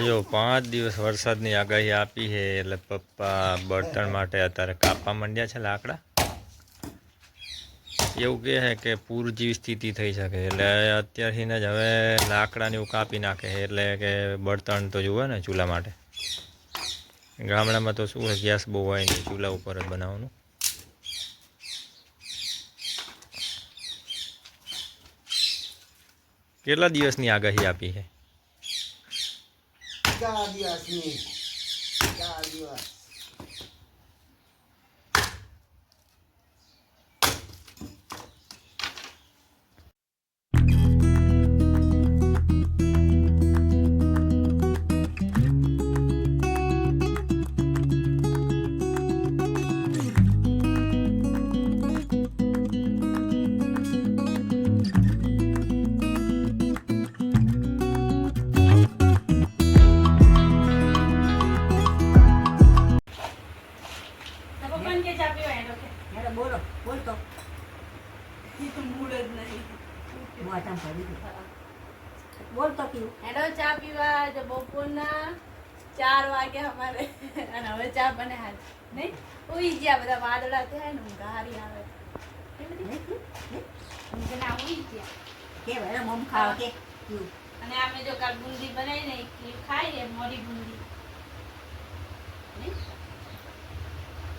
જો 5 દિવસ વરસાદની આગાહી આપી છે એટલે પપ્પા બળતણ માટે અત્યારે કાપવા માંડ્યા છે લાકડા. એવું કહે છે કે પૂર જેવી સ્થિતિ થઈ શકે એટલે અત્યારથી જ હવે લાકડાને એવું કાપી નાખે છે એટલે કે બળતણ તો જુએ ને ચૂલા માટે. ગામડામાં તો શું છે ગેસ બહુ હોય નહીં, ચૂલા ઉપર જ બનાવવાનું. કેટલા દિવસની આગાહી આપી છે? 4 દિવસની. 4 દિવસ. બોલો બોલતો મૂડ જ નહીં. મોઢામાં ભરી દે. બોલતો પીવું. હેડો ચા પીવા. જો બપોરના 4 વાગે અમારે અને હવે ચા બને હાલ નહીં ઉઈ ગયા બધા વાદળા થયા ને ઊંઘ હારી આવે ના ઉઈ ગયા કે ભાઈ મમ ખાવા કે પીવું. અને અમે જો કાલ બુંદી બનાવી ને ખાઈએ મોડી બુંદી નહીં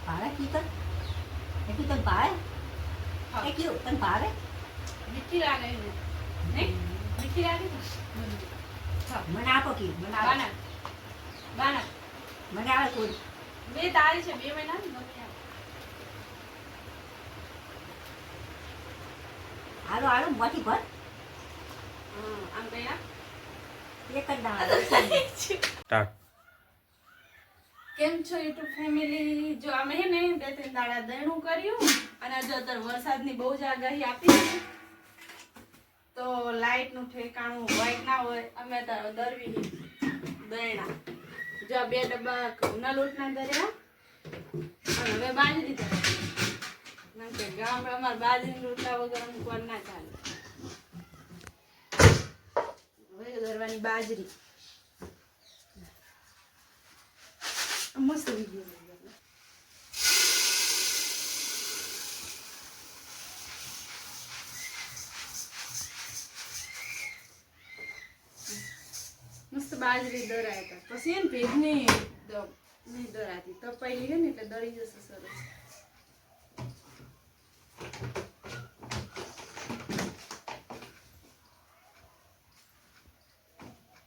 ભાવે કીધું એ કીધું ભાવે એ કીધું તને ભાવે મીઠી લાગે ને નહીં મીઠી લાગે ને મને આપો કીધું મને આવે બાના બાના મને આવે કોઈ બે તારી છે 2 મહિના ને ગમે હાલો હાલો મોટી ભર આમ કયા એક જ દાણા સ્ટાર્ટ. કેમ છો યુટ્યુબ ફેમિલી? જો અમે હે ને 2-3 દાડા દયણું કર્યું અને જો અત્યારે વરસાદની બહુ જ આગાહી આપી છે તો લાઈટ નું ઠેકાણું હોય ના હોય અમે અત્યારે દરવી દયણા જો 2 ડબ્બા ઘઉંના લોટના દર્યા અને હવે બાજરી દર્યા કે ગામડે અમારે બાજરી રોટલા વગર અમુક વાર ના ચાલે. હવે દરવાની બાજરી મસ્ત વિડીયો મસ્ત બાજરી દરાય હતા પછી એને ભેજ નહીં દરાતી તપાયેલી છે ને એટલે દરી જશે સરસ.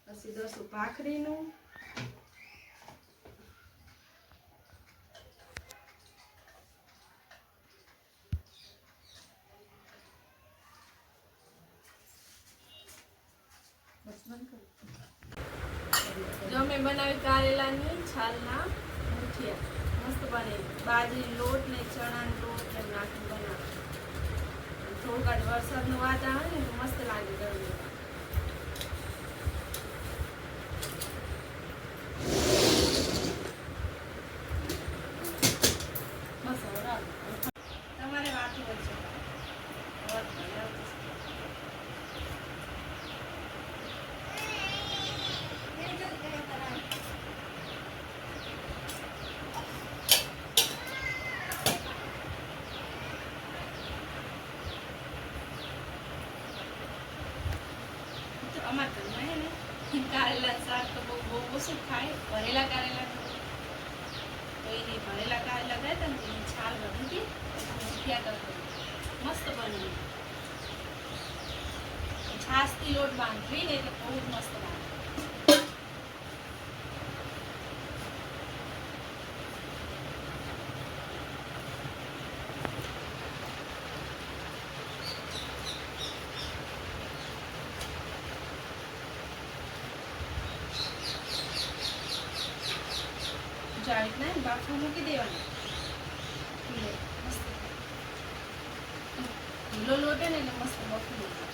પછી દસું ભાખરીનું જો મેં બનાવી કારેલાની છાલના મુઠિયા મસ્ત બને. બાજરી લોટ ને ચણાનો લોટ ને નાખી બનાવે. થોડુંક વરસાદનું વાતાવરણ ને મસ્ત લાગે ગરમી. બસ તમારે વાતું વચ્ચે અમારે ઘરમાં હે ને કારેલા શાક તો બહુ ઓછું ખાય. ભરેલા કારેલા તો એને ભરેલા કારેલા ગયા હતા ને એની છાલ વધી હતી મુઠિયા કરતો મસ્ત બની. છાસથી લોટ બાંધવી ને એટલે બહુ જ મસ્ત લાગે. આવી રીતના બાફવા મૂકી દેવાના. મસ્ત ઢીલો લોટ ને એટલે મસ્ત બફી દેવાનો.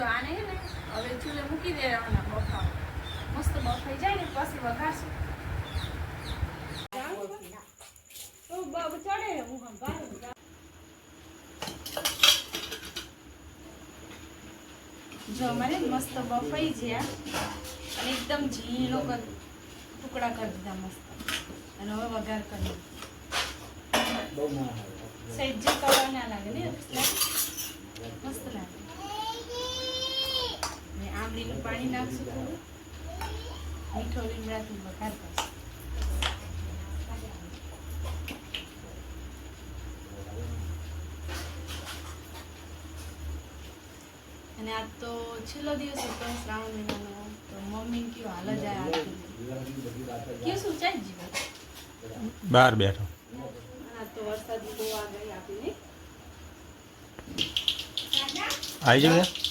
આને હે ને હવે ચૂલે મૂકી દેવાના બફાવા મસ્ત બફાઈ જાય ને પછી વઘારશું તો બાબ ચડે હું સંભાળું જો અમારે મસ્ત બફાઈ ગયા અને એકદમ ઝીણો ટુકડા કરી દીધા મસ્ત અને હવે વઘાર કરી સહેજ જે કલર ના લાગે ને મસ્ત લાગે ને આંબલીનું પાણી નાખશું થોડું મીઠો લીમડાથી વઘાર કરશું અને આજ તો છેલ્લો દિવસ હતો શ્રાવણ મહિનાનો તો મમ્મી કયો હાલ જ કયું શું ચાઈ જીવો બહાર બેઠો આ તો વરસાદ બહુ આગાહી આપીને આવી જશે